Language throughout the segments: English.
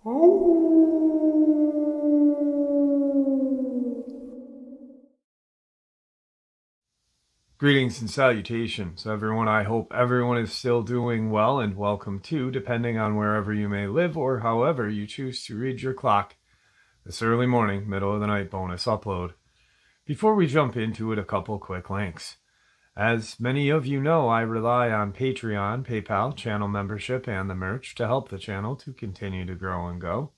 Greetings and salutations, everyone. I hope everyone is still doing well, and welcome to, depending on wherever you may live or however you choose to read your clock, this early morning, middle of the night bonus upload. Before we jump into it, a couple quick links. As many of you know, I rely on Patreon, PayPal, channel membership, and the merch to help the channel to continue to grow and go.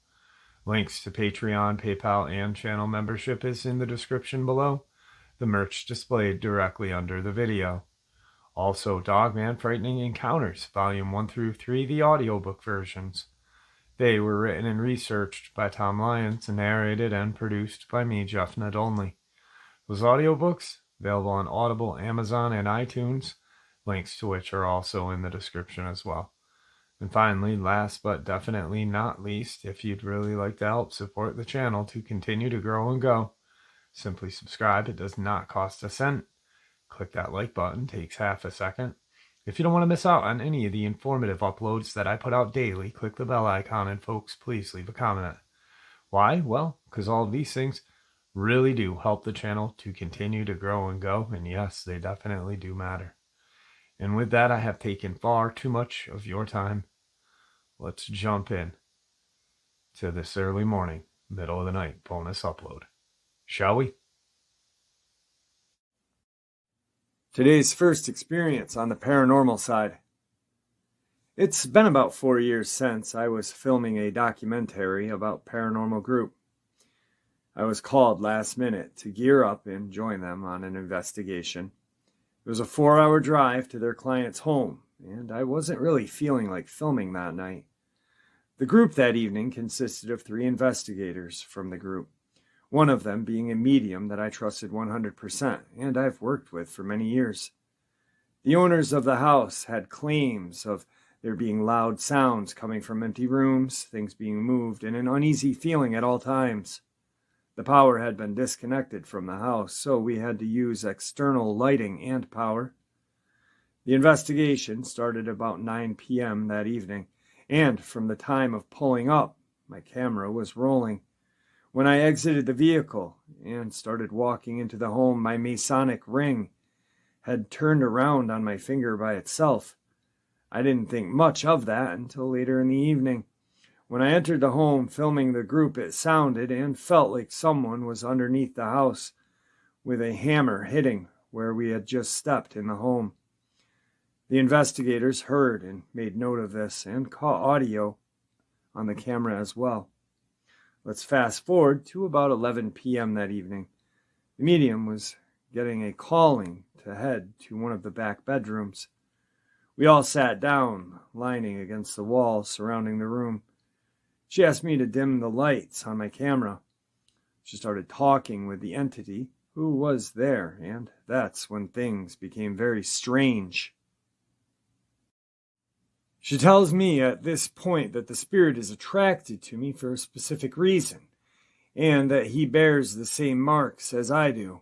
Links to Patreon, PayPal, and channel membership is in the description below. The merch displayed directly under the video. Also, Dogman Frightening Encounters, Volume 1 through 3, the audiobook versions. They were written and researched by Tom Lyons and narrated and produced by me, Jeff Nadolny. Those audiobooks, available on Audible, Amazon, and iTunes, links to which are also in the description as well. And finally, last but definitely not least, if you'd really like to help support the channel to continue to grow and go, simply subscribe. It does not cost a cent. Click that like button. Takes half a second. If you don't want to miss out on any of the informative uploads that I put out daily, click the bell icon, and folks, please leave a comment. Why? Well, because all of these things really do help the channel to continue to grow and go, and yes, they definitely do matter. And with that, I have taken far too much of your time. Let's jump in to this early morning, middle of the night bonus upload. Shall we? Today's first experience on the paranormal side. It's been about 4 years since I was filming a documentary about Paranormal Group. I was called last minute to gear up and join them on an investigation. It was a 4-hour drive to their client's home, and I wasn't really feeling like filming that night. The group that evening consisted of 3 investigators from the group. One of them being a medium that I trusted 100% and I've worked with for many years. The owners of the house had claims of there being loud sounds coming from empty rooms, things being moved, and an uneasy feeling at all times. The power had been disconnected from the house, so we had to use external lighting and power. The investigation started about 9 p.m. that evening, and from the time of pulling up, my camera was rolling. When I exited the vehicle and started walking into the home, my Masonic ring had turned around on my finger by itself. I didn't think much of that until later in the evening. When I entered the home filming the group, it sounded and felt like someone was underneath the house with a hammer hitting where we had just stepped in the home. The investigators heard and made note of this and caught audio on the camera as well. Let's fast forward to about 11 p.m. that evening. The medium was getting a calling to head to one of the back bedrooms. We all sat down, lining against the walls surrounding the room. She asked me to dim the lights on my camera. She started talking with the entity who was there, and that's when things became very strange. She tells me at this point that the spirit is attracted to me for a specific reason, and that he bears the same marks as I do.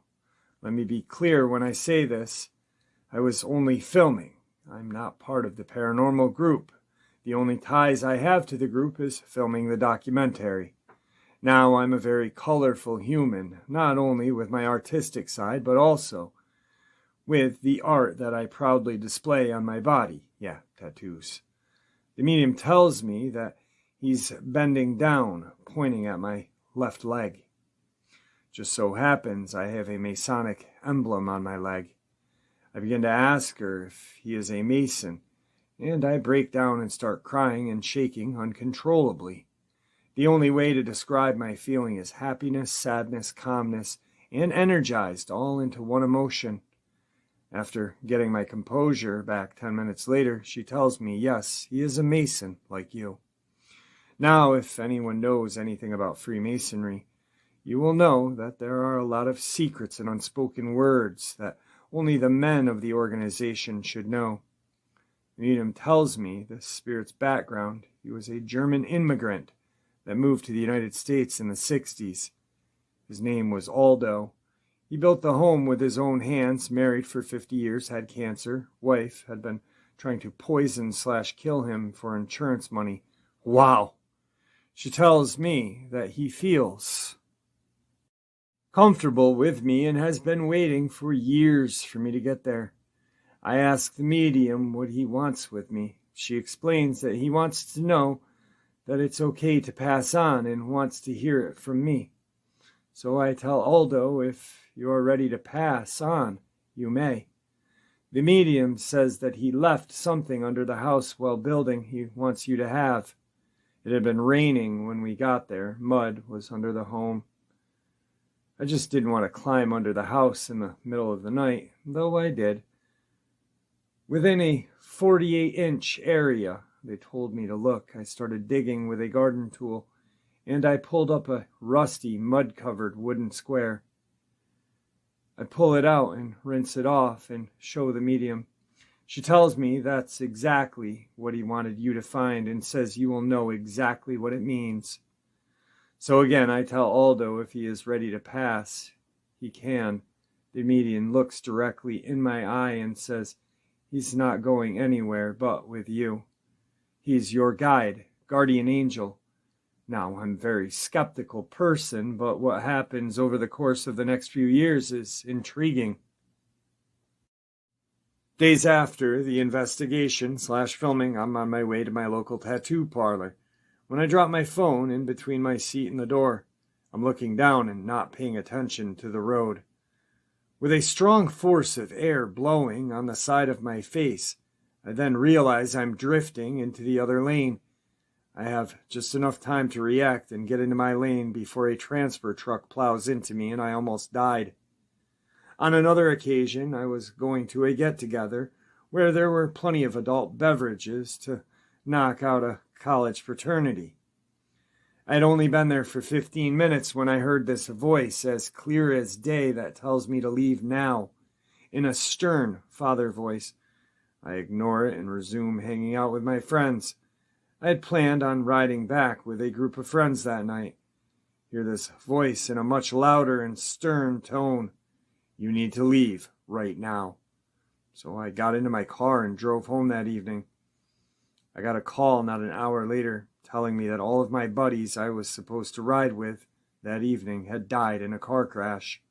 Let me be clear when I say this. I was only filming. I'm not part of the paranormal group. The only ties I have to the group is filming the documentary. Now I'm a very colorful human, not only with my artistic side, but also with the art that I proudly display on my body. Yeah, tattoos. The medium tells me that he's bending down, pointing at my left leg. Just so happens I have a Masonic emblem on my leg. I begin to ask her if he is a Mason, and I break down and start crying and shaking uncontrollably. The only way to describe my feeling is happiness, sadness, calmness, and energized all into one emotion. After getting my composure back 10 minutes later, she tells me, yes, he is a Mason like you. Now, if anyone knows anything about Freemasonry, you will know that there are a lot of secrets and unspoken words that only the men of the organization should know. The medium tells me the spirit's background. He was a German immigrant that moved to the United States in the 60s. His name was Aldo. He built the home with his own hands, married for 50 years, had cancer. Wife had been trying to poison/kill him for insurance money. Wow! She tells me that he feels comfortable with me and has been waiting for years for me to get there. I ask the medium what he wants with me. She explains that he wants to know that it's okay to pass on and wants to hear it from me. So I tell Aldo, if you're ready to pass on, you may. The medium says that he left something under the house while building he wants you to have. It had been raining when we got there. Mud was under the home. I just didn't want to climb under the house in the middle of the night, though I did. Within a 48-inch area, they told me to look. I started digging with a garden tool, and I pulled up a rusty, mud-covered wooden square. I pull it out and rinse it off and show the medium. She tells me that's exactly what he wanted you to find and says you will know exactly what it means. So again, I tell Aldo if he is ready to pass, he can. The medium looks directly in my eye and says he's not going anywhere but with you. He's your guide, guardian angel. Now, I'm a very skeptical person, but what happens over the course of the next few years is intriguing. Days after the investigation/filming, I'm on my way to my local tattoo parlor. When I drop my phone in between my seat and the door, I'm looking down and not paying attention to the road. With a strong force of air blowing on the side of my face, I then realize I'm drifting into the other lane. I have just enough time to react and get into my lane before a transfer truck plows into me and I almost died. On another occasion, I was going to a get-together where there were plenty of adult beverages to knock out a college fraternity. I'd only been there for 15 minutes when I heard this voice as clear as day that tells me to leave now, in a stern father voice. I ignore it and resume hanging out with my friends. I had planned on riding back with a group of friends that night. Hear this voice in a much louder and stern tone. You need to leave right now. So I got into my car and drove home that evening. I got a call not an hour later telling me that all of my buddies I was supposed to ride with that evening had died in a car crash.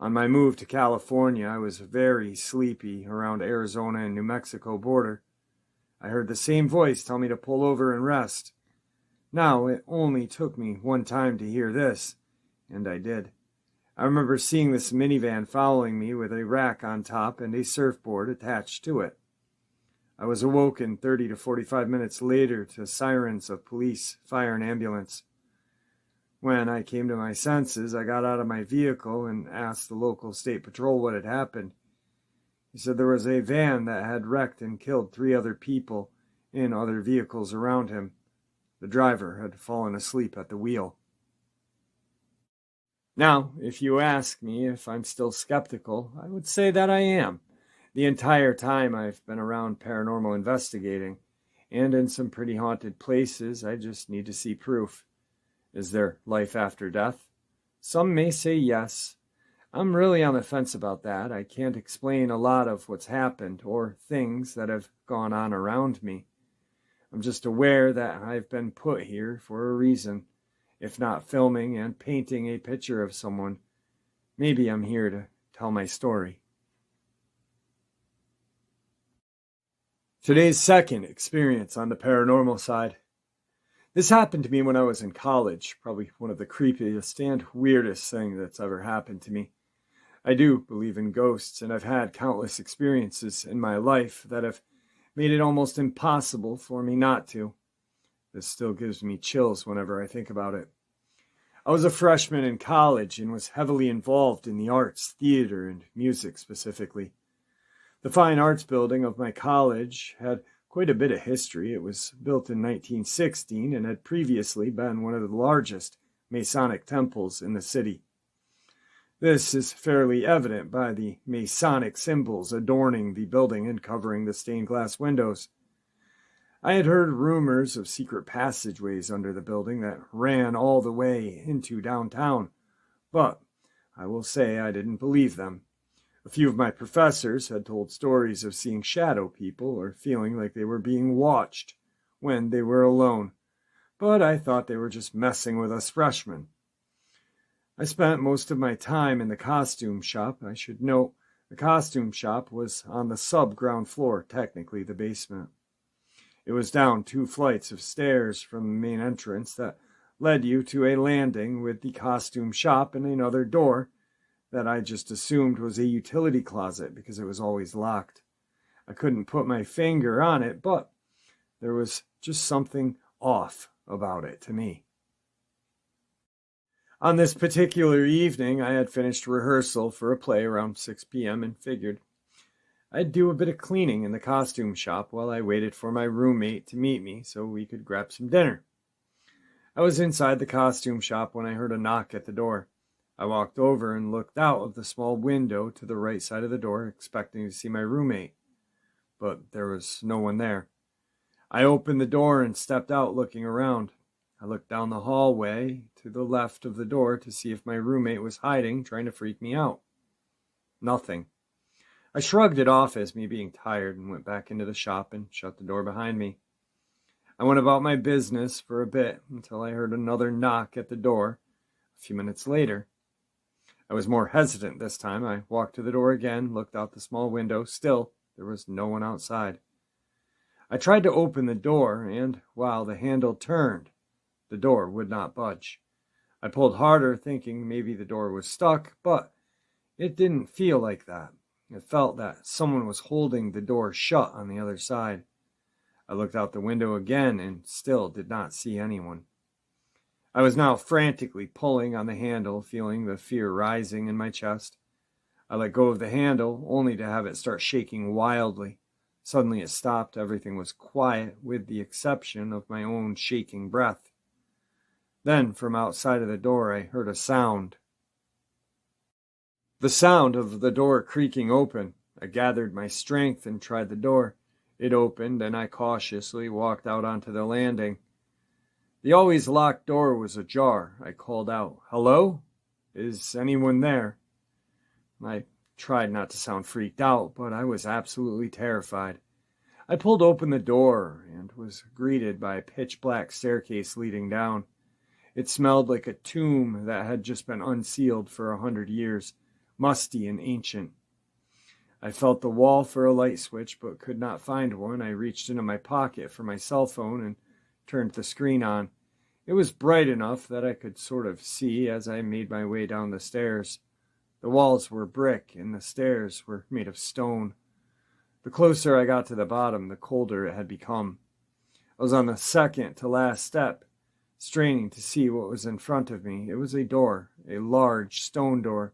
On my move to California, I was very sleepy around Arizona and New Mexico border. I heard the same voice tell me to pull over and rest. Now, it only took me one time to hear this, and I did. I remember seeing this minivan following me with a rack on top and a surfboard attached to it. I was awoken 30 to 45 minutes later to sirens of police, fire, and ambulance. When I came to my senses, I got out of my vehicle and asked the local state patrol what had happened. He said there was a van that had wrecked and killed 3 other people in other vehicles around him. The driver had fallen asleep at the wheel. Now, if you ask me if I'm still skeptical, I would say that I am. The entire time I've been around paranormal investigating, and in some pretty haunted places, I just need to see proof. Is there life after death? Some may say yes. I'm really on the fence about that. I can't explain a lot of what's happened or things that have gone on around me. I'm just aware that I've been put here for a reason. If not filming and painting a picture of someone, maybe I'm here to tell my story. Today's second experience on the paranormal side. This happened to me when I was in college, probably one of the creepiest and weirdest things that's ever happened to me. I do believe in ghosts, and I've had countless experiences in my life that have made it almost impossible for me not to. This still gives me chills whenever I think about it. I was a freshman in college and was heavily involved in the arts, theater, and music specifically. The Fine Arts building of my college had quite a bit of history. It was built in 1916 and had previously been one of the largest Masonic temples in the city. This is fairly evident by the Masonic symbols adorning the building and covering the stained glass windows. I had heard rumors of secret passageways under the building that ran all the way into downtown, but I will say I didn't believe them. A few of my professors had told stories of seeing shadow people or feeling like they were being watched when they were alone, but I thought they were just messing with us freshmen. I spent most of my time in the costume shop. I should note, the costume shop was on the sub-ground floor, technically the basement. It was down 2 flights of stairs from the main entrance that led you to a landing with the costume shop and another door that I just assumed was a utility closet because it was always locked. I couldn't put my finger on it, but there was just something off about it to me. On this particular evening, I had finished rehearsal for a play around 6 p.m. and figured I'd do a bit of cleaning in the costume shop while I waited for my roommate to meet me so we could grab some dinner. I was inside the costume shop when I heard a knock at the door. I walked over and looked out of the small window to the right side of the door, expecting to see my roommate, but there was no one there. I opened the door and stepped out looking around. I looked down the hallway to the left of the door to see if my roommate was hiding, trying to freak me out. Nothing. I shrugged it off as me being tired and went back into the shop and shut the door behind me. I went about my business for a bit until I heard another knock at the door a few minutes later. I was more hesitant this time. I walked to the door again, looked out the small window. Still, there was no one outside. I tried to open the door, and while the handle turned, the door would not budge. I pulled harder, thinking maybe the door was stuck, but it didn't feel like that. It felt that someone was holding the door shut on the other side. I looked out the window again and still did not see anyone. I was now frantically pulling on the handle, feeling the fear rising in my chest. I let go of the handle, only to have it start shaking wildly. Suddenly it stopped. Everything was quiet, with the exception of my own shaking breath. Then, from outside of the door, I heard a sound. The sound of the door creaking open. I gathered my strength and tried the door. It opened, and I cautiously walked out onto the landing. The always locked door was ajar. I called out, "Hello? Is anyone there?" I tried not to sound freaked out, but I was absolutely terrified. I pulled open the door and was greeted by a pitch-black staircase leading down. It smelled like a tomb that had just been unsealed for 100 years, musty and ancient. I felt the wall for a light switch, but could not find one. I reached into my pocket for my cell phone and turned the screen on. It was bright enough that I could sort of see as I made my way down the stairs. The walls were brick and the stairs were made of stone. The closer I got to the bottom, the colder it had become. I was on the second to last step, straining to see what was in front of me. It was a door, a large stone door.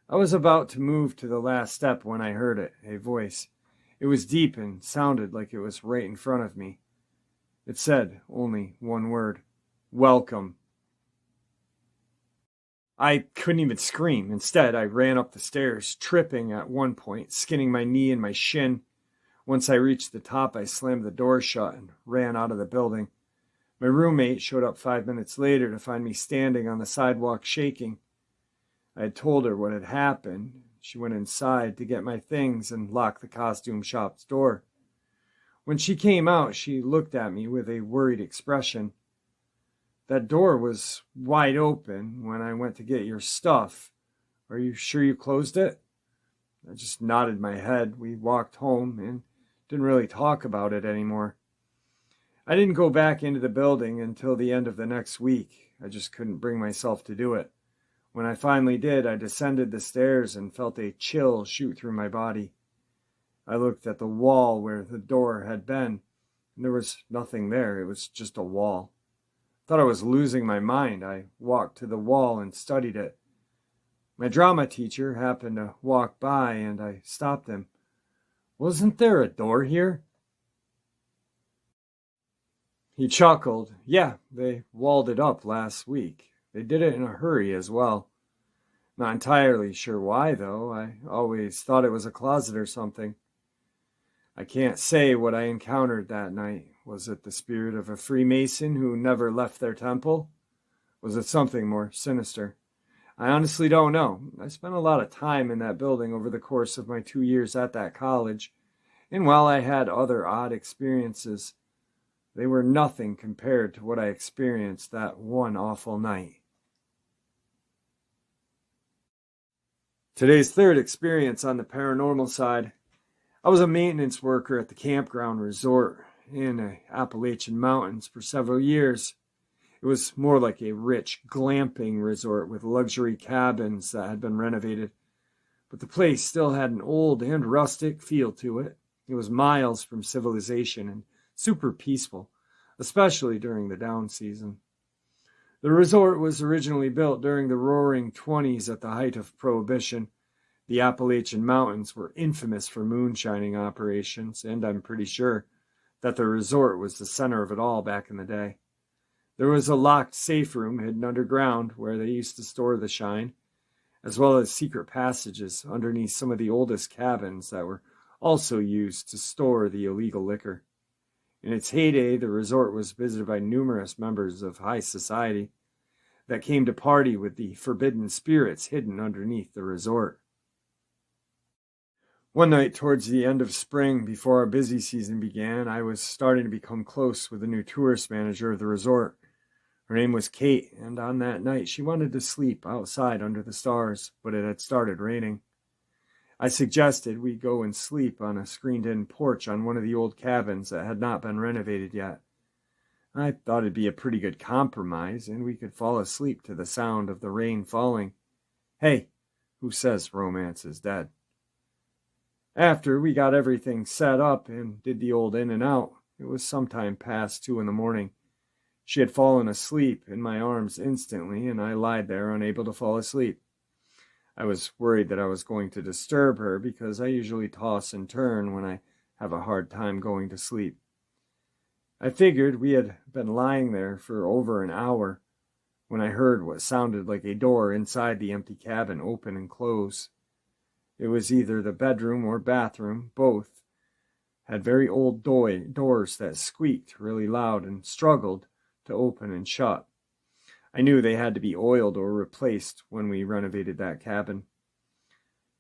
I was about to move to the last step when I heard it, a voice. It was deep and sounded like it was right in front of me. It said only one word: "Welcome." I couldn't even scream. Instead, I ran up the stairs, tripping at one point, skinning my knee and my shin. Once I reached the top, I slammed the door shut and ran out of the building. My roommate showed up 5 minutes later to find me standing on the sidewalk shaking. I had told her what had happened. She went inside to get my things and locked the costume shop's door. When she came out, she looked at me with a worried expression. "That door was wide open when I went to get your stuff. Are you sure you closed it?" I just nodded my head. We walked home and didn't really talk about it anymore. I didn't go back into the building until the end of the next week. I just couldn't bring myself to do it. When I finally did, I descended the stairs and felt a chill shoot through my body. I looked at the wall where the door had been, and there was nothing there. It was just a wall. I thought I was losing my mind. I walked to the wall and studied it. My drama teacher happened to walk by, and I stopped him. "Wasn't there a door here?" He chuckled. "Yeah, they walled it up last week. They did it in a hurry as well. Not entirely sure why, though. I always thought it was a closet or something. I can't say what I encountered that night. Was it the spirit of a Freemason who never left their temple? Was it something more sinister? I honestly don't know. I spent a lot of time in that building over the course of my 2 years at that college, and while I had other odd experiences, they were nothing compared to what I experienced that one awful night. Today's third experience on the paranormal side. I was a maintenance worker at the campground resort in the Appalachian mountains for several years. It was more like a rich glamping resort with luxury cabins that had been renovated, but the place still had an old and rustic feel to it. It was miles from civilization and super peaceful, especially during the down season. The resort was originally built during the Roaring Twenties at the height of Prohibition. The Appalachian Mountains were infamous for moonshining operations, and I'm pretty sure that the resort was the center of it all back in the day. There was a locked safe room hidden underground where they used to store the shine, as well as secret passages underneath some of the oldest cabins that were also used to store the illegal liquor. In its heyday, the resort was visited by numerous members of high society that came to party with the forbidden spirits hidden underneath the resort. One night towards the end of spring, before our busy season began, I was starting to become close with the new tourist manager of the resort. Her name was Kate, and on that night she wanted to sleep outside under the stars, but it had started raining. I suggested we go and sleep on a screened-in porch on one of the old cabins that had not been renovated yet. I thought it'd be a pretty good compromise, and we could fall asleep to the sound of the rain falling. Hey, who says romance is dead? After we got everything set up and did the old in and out, it was sometime past 2 a.m. She had fallen asleep in my arms instantly, and I lied there unable to fall asleep. I was worried that I was going to disturb her because I usually toss and turn when I have a hard time going to sleep. I figured we had been lying there for over an hour when I heard what sounded like a door inside the empty cabin open and close. It was either the bedroom or bathroom. Both had very old doors that squeaked really loud and struggled to open and shut. I knew they had to be oiled or replaced when we renovated that cabin.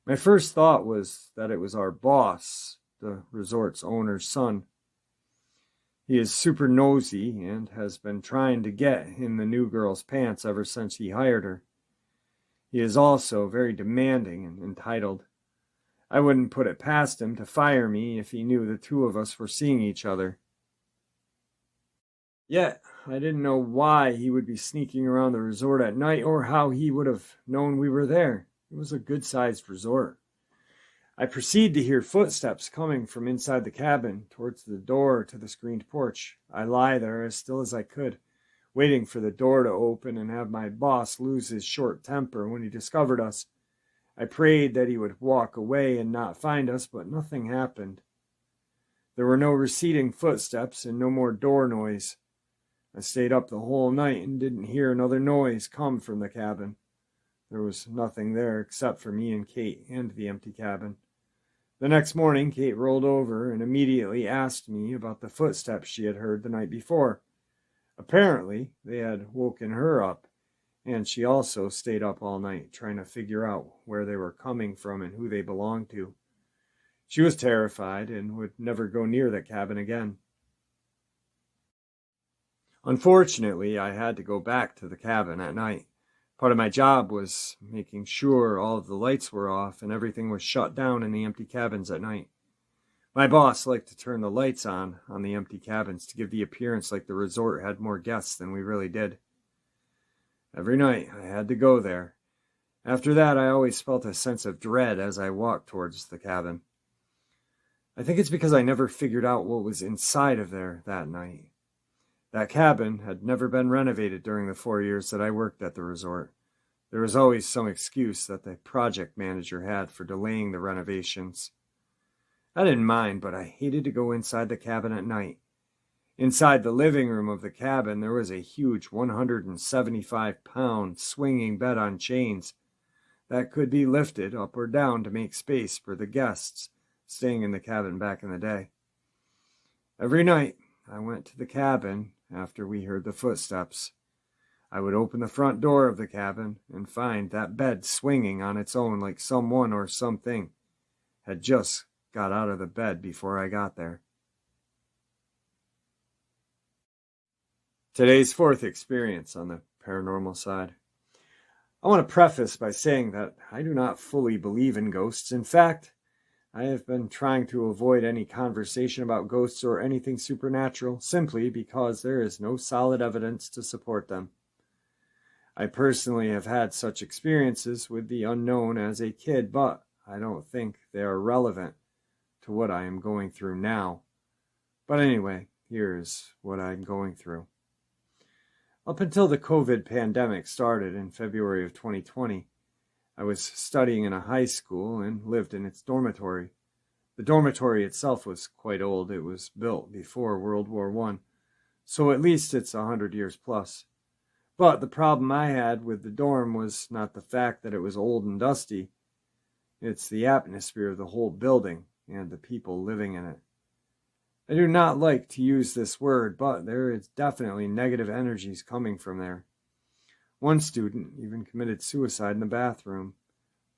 My first thought was that it was our boss, the resort's owner's son. He is super nosy and has been trying to get in the new girl's pants ever since he hired her. He is also very demanding and entitled. I wouldn't put it past him to fire me if he knew the two of us were seeing each other. Yet, I didn't know why he would be sneaking around the resort at night or how he would have known we were there. It was a good-sized resort. I proceed to hear footsteps coming from inside the cabin towards the door to the screened porch. I lie there as still as I could, waiting for the door to open and have my boss lose his short temper when he discovered us. I prayed that he would walk away and not find us, but nothing happened. There were no receding footsteps and no more door noise. I stayed up the whole night and didn't hear another noise come from the cabin. There was nothing there except for me and Kate and the empty cabin. The next morning, Kate rolled over and immediately asked me about the footsteps she had heard the night before. Apparently, they had woken her up, and she also stayed up all night trying to figure out where they were coming from and who they belonged to. She was terrified and would never go near the cabin again. Unfortunately, I had to go back to the cabin at night. Part of my job was making sure all of the lights were off and everything was shut down in the empty cabins at night. My boss liked to turn the lights on the empty cabins to give the appearance like the resort had more guests than we really did. Every night I had to go there. After that, I always felt a sense of dread as I walked towards the cabin. I think it's because I never figured out what was inside of there that night. That cabin had never been renovated during the 4 years that I worked at the resort. There was always some excuse that the project manager had for delaying the renovations. I didn't mind, but I hated to go inside the cabin at night. Inside the living room of the cabin, there was a huge 175-pound swinging bed on chains that could be lifted up or down to make space for the guests staying in the cabin back in the day. Every night, I went to the cabin after we heard the footsteps. I would open the front door of the cabin and find that bed swinging on its own like someone or something had just got out of the bed before I got there. Today's fourth experience on the paranormal side. I want to preface by saying that I do not fully believe in ghosts. In fact, I have been trying to avoid any conversation about ghosts or anything supernatural simply because there is no solid evidence to support them. I personally have had such experiences with the unknown as a kid, but I don't think they are relevant to what I am going through now. But anyway, here's what I'm going through. Up until the COVID pandemic started in February of 2020, I was studying in a high school and lived in its dormitory. The dormitory itself was quite old. It was built before World War I, so at least it's 100 years plus. But the problem I had with the dorm was not the fact that it was old and dusty. It's the atmosphere of the whole building and the people living in it. I do not like to use this word, but there is definitely negative energies coming from there. One student even committed suicide in the bathroom,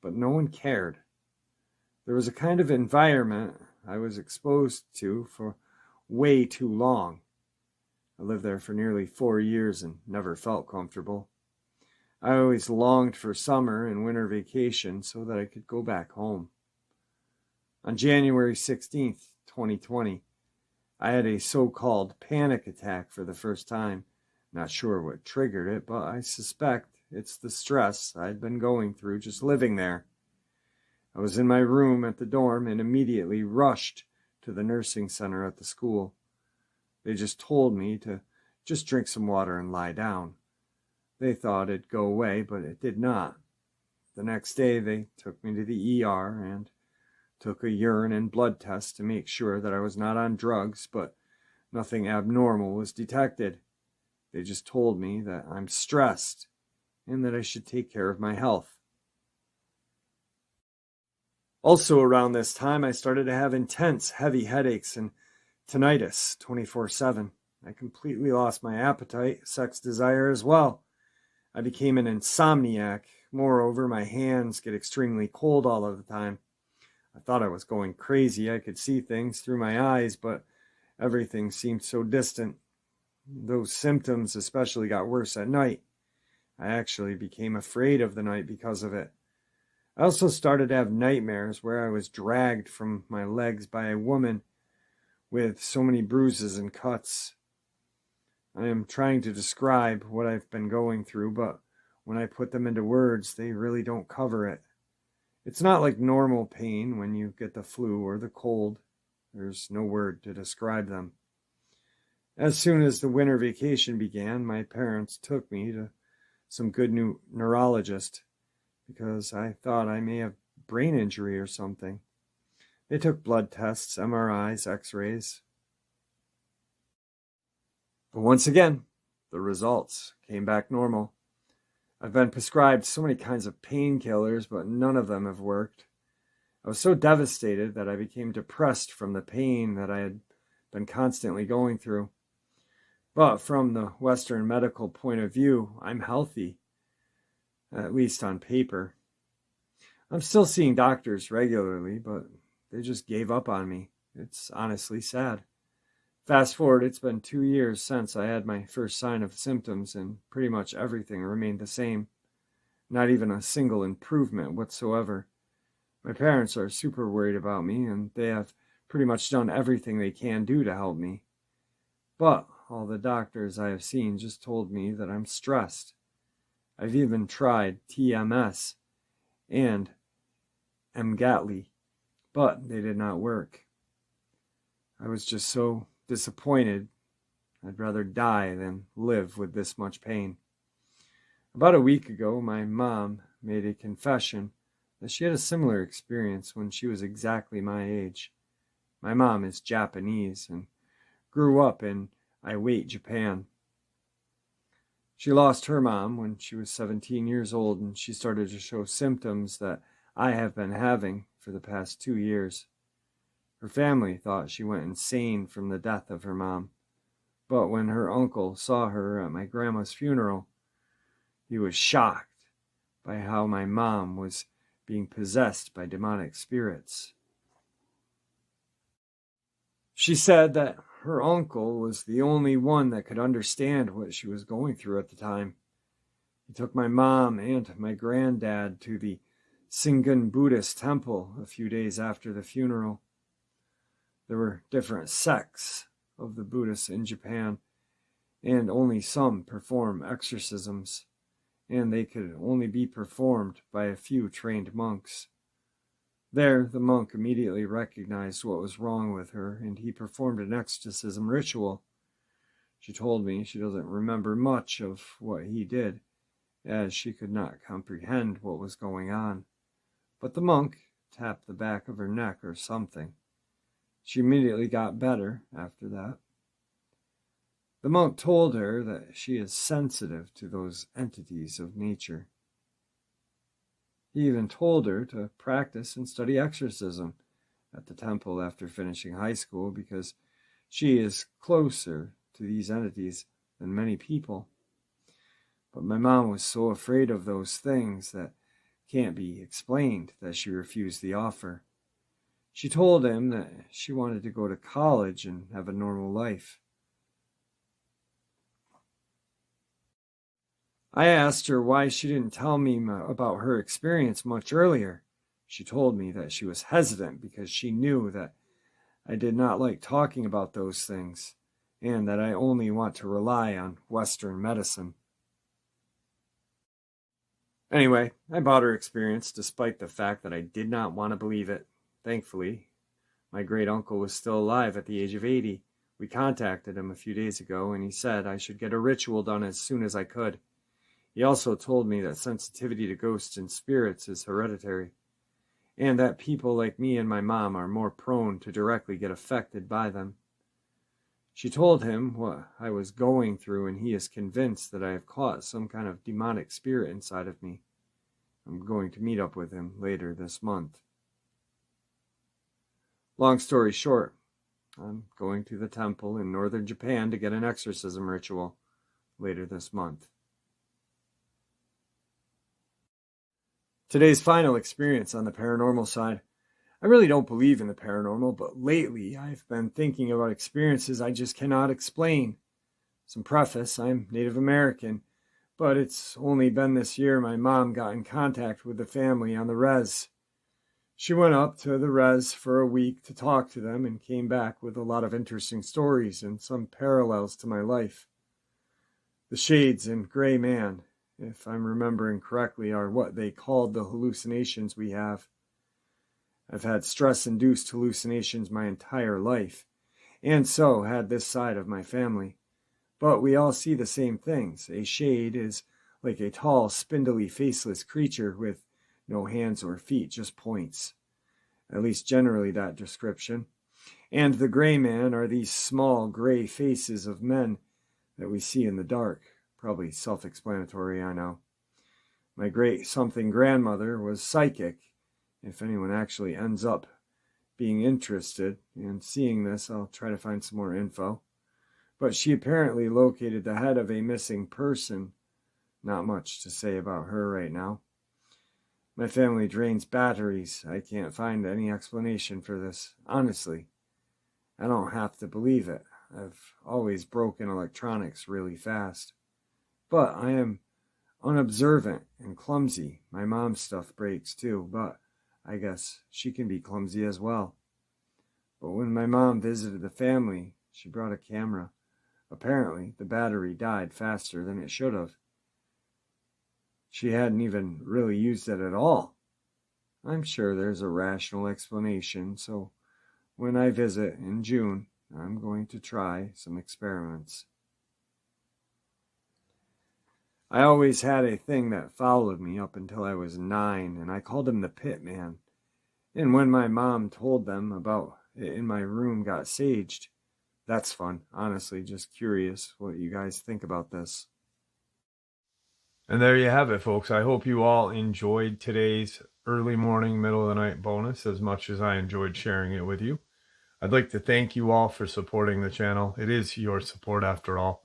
but no one cared. There was a kind of environment I was exposed to for way too long. I lived there for nearly 4 years and never felt comfortable. I always longed for summer and winter vacation so that I could go back home. On January 16th, 2020, I had a so-called panic attack for the first time. Not sure what triggered it, but I suspect it's the stress I'd been going through just living there. I was in my room at the dorm and immediately rushed to the nursing center at the school. They just told me to just drink some water and lie down. They thought it'd go away, but it did not. The next day they took me to the ER and took a urine and blood test to make sure that I was not on drugs, but nothing abnormal was detected. They just told me that I'm stressed and that I should take care of my health. Also around this time, I started to have intense, heavy headaches and tinnitus 24/7. I completely lost my appetite, sex desire as well. I became an insomniac. Moreover, my hands get extremely cold all of the time. I thought I was going crazy. I could see things through my eyes, but everything seemed so distant. Those symptoms especially got worse at night. I actually became afraid of the night because of it. I also started to have nightmares where I was dragged from my legs by a woman with so many bruises and cuts. I am trying to describe what I've been going through, but when I put them into words, they really don't cover it. It's not like normal pain when you get the flu or the cold. There's no word to describe them. As soon as the winter vacation began, my parents took me to some good new neurologist because I thought I may have brain injury or something. They took blood tests, MRIs, x-rays. But once again, the results came back normal. I've been prescribed so many kinds of painkillers, but none of them have worked. I was so devastated that I became depressed from the pain that I had been constantly going through. But from the Western medical point of view, I'm healthy, at least on paper. I'm still seeing doctors regularly, but they just gave up on me. It's honestly sad. Fast forward, it's been 2 years since I had my first sign of symptoms, and pretty much everything remained the same. Not even a single improvement whatsoever. My parents are super worried about me, and they have pretty much done everything they can do to help me. But all the doctors I have seen just told me that I'm stressed. I've even tried TMS and Emgatli, but they did not work. I was just so disappointed. I'd rather die than live with this much pain. About a week ago, my mom made a confession that she had a similar experience when she was exactly my age. My mom is Japanese and grew up in Iwate, Japan. She lost her mom when she was 17 years old, and she started to show symptoms that I have been having for the past 2 years. Her family thought she went insane from the death of her mom, but when her uncle saw her at my grandma's funeral, he was shocked by how my mom was being possessed by demonic spirits. She said that her uncle was the only one that could understand what she was going through at the time. He took my mom and my granddad to the Shingon Buddhist temple a few days after the funeral. There were different sects of the Buddhists in Japan, and only some perform exorcisms, and they could only be performed by a few trained monks. There, the monk immediately recognized what was wrong with her, and he performed an exorcism ritual. She told me she doesn't remember much of what he did, as she could not comprehend what was going on. But the monk tapped the back of her neck or something. She immediately got better after that. The monk told her that she is sensitive to those entities of nature. He even told her to practice and study exorcism at the temple after finishing high school because she is closer to these entities than many people. But my mom was so afraid of those things that can't be explained that she refused the offer. She told him that she wanted to go to college and have a normal life. I asked her why she didn't tell me about her experience much earlier. She told me that she was hesitant because she knew that I did not like talking about those things and that I only want to rely on Western medicine. Anyway, I bought her experience despite the fact that I did not want to believe it. Thankfully, my great uncle was still alive at the age of 80. We contacted him a few days ago and he said I should get a ritual done as soon as I could. He also told me that sensitivity to ghosts and spirits is hereditary, and that people like me and my mom are more prone to directly get affected by them. She told him what I was going through, and he is convinced that I have caught some kind of demonic spirit inside of me. I'm going to meet up with him later this month. Long story short, I'm going to the temple in northern Japan to get an exorcism ritual later this month. Today's final experience on the paranormal side. I really don't believe in the paranormal, but lately I've been thinking about experiences I just cannot explain. Some preface, I'm Native American, but it's only been this year my mom got in contact with the family on the res. She went up to the res for a week to talk to them and came back with a lot of interesting stories and some parallels to my life. The shades and gray man, if I'm remembering correctly, are what they called the hallucinations we have. I've had stress-induced hallucinations my entire life, and so had this side of my family. But we all see the same things. A shade is like a tall, spindly, faceless creature with no hands or feet, just points. At least generally that description. And the gray man are these small gray faces of men that we see in the dark. Probably self-explanatory, I know. My great-something grandmother was psychic. If anyone actually ends up being interested in seeing this, I'll try to find some more info. But she apparently located the head of a missing person. Not much to say about her right now. My family drains batteries. I can't find any explanation for this. Honestly, I don't have to believe it. I've always broken electronics really fast. But I am unobservant and clumsy. My mom's stuff breaks too, but I guess she can be clumsy as well. But when my mom visited the family, she brought a camera. Apparently, the battery died faster than it should have. She hadn't even really used it at all. I'm sure there's a rational explanation, so when I visit in June, I'm going to try some experiments. I always had a thing that followed me up until I was 9, and I called him the Pit Man. And when my mom told them about it in my room got saged, that's fun. Honestly, just curious what you guys think about this. And there you have it, folks. I hope you all enjoyed today's early morning, middle of the night bonus as much as I enjoyed sharing it with you. I'd like to thank you all for supporting the channel. It is your support, after all,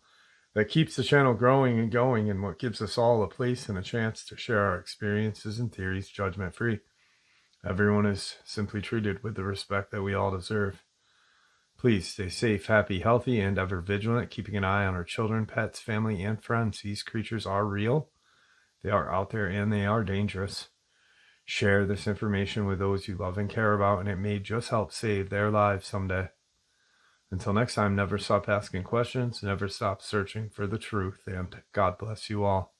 that keeps the channel growing and going, and what gives us all a place and a chance to share our experiences and theories judgment-free. Everyone is simply treated with the respect that we all deserve. Please stay safe, happy, healthy, and ever vigilant, keeping an eye on our children, pets, family, and friends. These creatures are real. They are out there and they are dangerous. Share this information with those you love and care about, and it may just help save their lives someday. Until next time, never stop asking questions, never stop searching for the truth, and God bless you all.